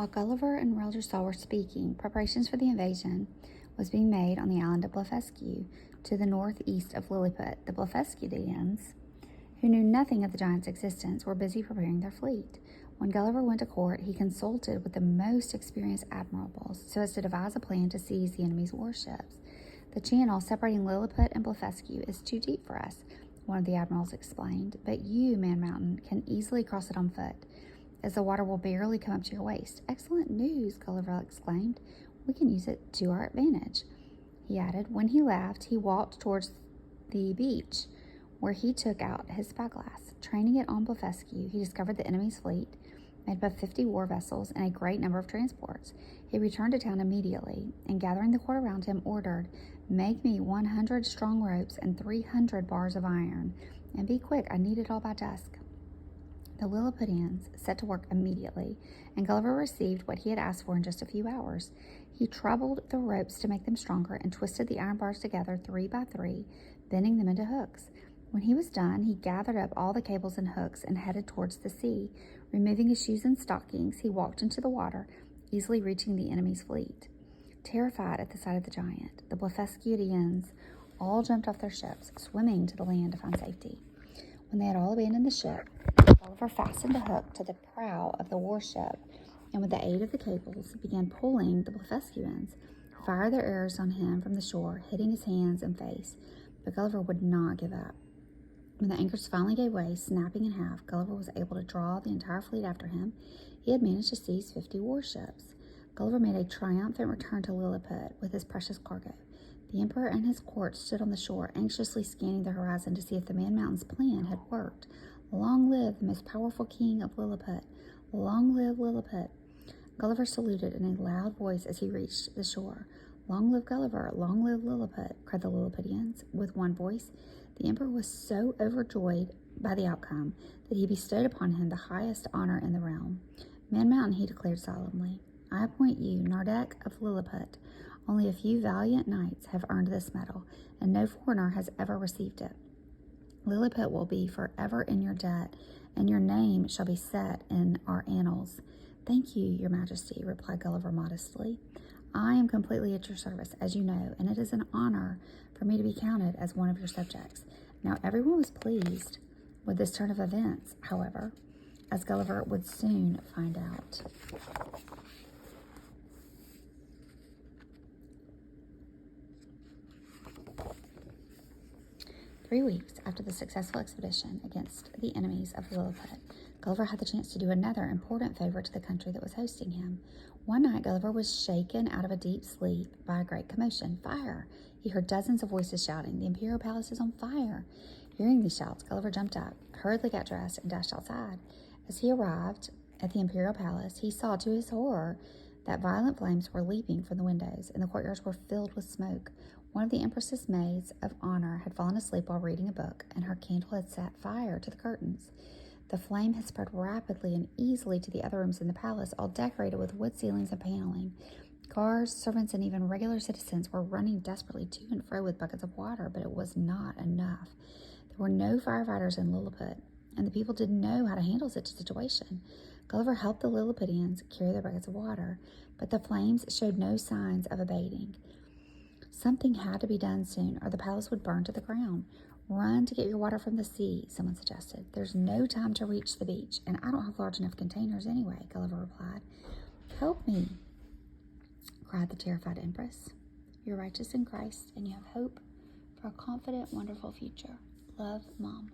While Gulliver and Reldresal were speaking, preparations for the invasion was being made on the island of Blefuscu, to the northeast of Lilliput. The Blefuscudians, who knew nothing of the giant's existence, were busy preparing their fleet. When Gulliver went to court, he consulted with the most experienced admirals so as to devise a plan to seize the enemy's warships. "The channel separating Lilliput and Blefuscu is too deep for us," one of the admirals explained, "but you, Man Mountain, can easily cross it on foot, as the water will barely come up to your waist." "Excellent news," Gulliver exclaimed. "We can use it to our advantage." He added, when he laughed, he walked towards the beach, where he took out his spyglass. Training it on Blefuscu, he discovered the enemy's fleet, made up of 50 war vessels and a great number of transports. He returned to town immediately, and gathering the court around him, ordered, "Make me 100 strong ropes and 300 bars of iron, and be quick, I need it all by dusk." The Lilliputians set to work immediately, and Gulliver received what he had asked for in just a few hours. He trebled the ropes to make them stronger and twisted the iron bars together 3 by 3, bending them into hooks. When he was done, he gathered up all the cables and hooks and headed towards the sea. Removing his shoes and stockings, he walked into the water, easily reaching the enemy's fleet. Terrified at the sight of the giant, the Blefuscudians all jumped off their ships, swimming to the land to find safety. When they had all abandoned the ship, Gulliver fastened a hook to the prow of the warship, and with the aid of the cables, began pulling the Blefuscudians, fired their arrows on him from the shore, hitting his hands and face. But Gulliver would not give up. When the anchors finally gave way, snapping in half, Gulliver was able to draw the entire fleet after him. He had managed to seize 50 warships. Gulliver made a triumphant return to Lilliput with his precious cargo. The Emperor and his court stood on the shore, anxiously scanning the horizon to see if the Man Mountain's plan had worked. "Long live the most powerful king of Lilliput! Long live Lilliput!" Gulliver saluted in a loud voice as he reached the shore. "Long live Gulliver! Long live Lilliput!" cried the Lilliputians with one voice. The Emperor was so overjoyed by the outcome that he bestowed upon him the highest honor in the realm. "Man Mountain," he declared solemnly, "I appoint you Nardek of Lilliput. Only a few valiant knights have earned this medal, and no foreigner has ever received it. Lilliput will be forever in your debt, and your name shall be set in our annals." "Thank you, your majesty," replied Gulliver modestly. "I am completely at your service, as you know, and it is an honor for me to be counted as one of your subjects." Now everyone was pleased with this turn of events, however, as Gulliver would soon find out. 3 weeks after the successful expedition against the enemies of Lilliput, Gulliver had the chance to do another important favor to the country that was hosting him. One night, Gulliver was shaken out of a deep sleep by a great commotion. "Fire!" He heard dozens of voices shouting, "The Imperial Palace is on fire!" Hearing these shouts, Gulliver jumped up, hurriedly got dressed, and dashed outside. As he arrived at the Imperial Palace, he saw, to his horror, that violent flames were leaping from the windows, and the courtyards were filled with smoke. One of the Empress's maids of honor had fallen asleep while reading a book, and her candle had set fire to the curtains. The flame had spread rapidly and easily to the other rooms in the palace, all decorated with wood ceilings and paneling. Guards, servants, and even regular citizens were running desperately to and fro with buckets of water, but it was not enough. There were no firefighters in Lilliput, and the people didn't know how to handle such a situation. Gulliver helped the Lilliputians carry their buckets of water, but the flames showed no signs of abating. Something had to be done soon, or the palace would burn to the ground. "Run to get your water from the sea," someone suggested. "There's no time to reach the beach, and I don't have large enough containers anyway," Gulliver replied. "Help me," cried the terrified Empress. "You're righteous in Christ, and you have hope for a confident, wonderful future. Love, Mom."